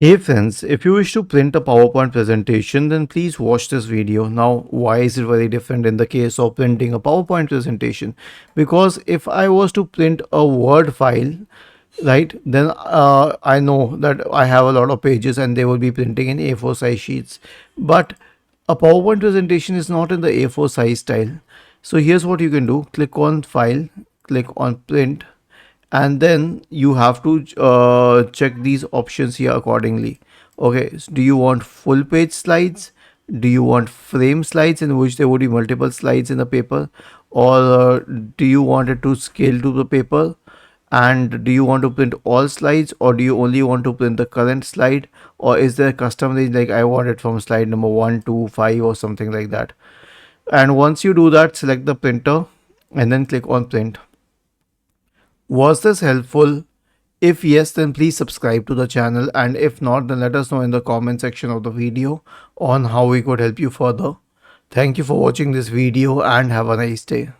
Hey friends, if you wish to print a PowerPoint presentation, then please watch this video. Now, why is it very different in the case of printing a PowerPoint presentation? Because if I was to print a Word file, right, then I know that I have a lot of pages and they will be printing in A4 size sheets. But a PowerPoint presentation is not in the A4 size style. So here's what you can do. Click on File, click on Print, and then you have to check these options here accordingly. Okay, so do you want full page slides? Do you want frame slides in which there would be multiple slides in the paper, or do you want it to scale to the paper? And do you want to print all slides, or do you only want to print the current slide, or is there a custom range like I want it from slide number 1 to 5 or something like that? And once you do that, select the printer and then click on print. Was this helpful? If yes, then please subscribe to the channel, and if not, then let us know in the comment section of the video on how we could help you further. Thank you for watching this video and have a nice day.